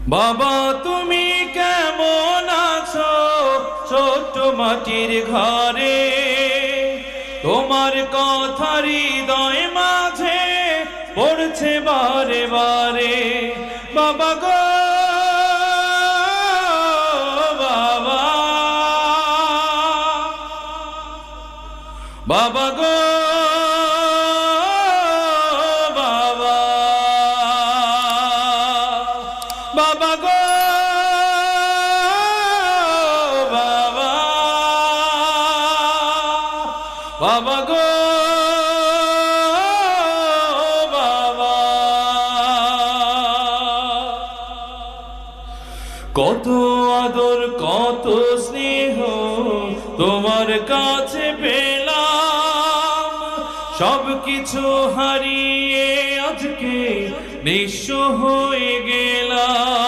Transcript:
বাবা তুমি কেমন আছো ছোট্ট মাটির ঘরে, তোমার কথা হৃদয় মাঝে পড়ছে বারে বারে। বাবা গো বাবা, বাবা গো বাবা, বাবা গো বাবা, বাবা গো বাবা। কত আদর কত স্নেহ তোমার কাছে পেলাম, সবকিছু হারিয়ে আজকে নিঃস্ব হয়ে গেলাম।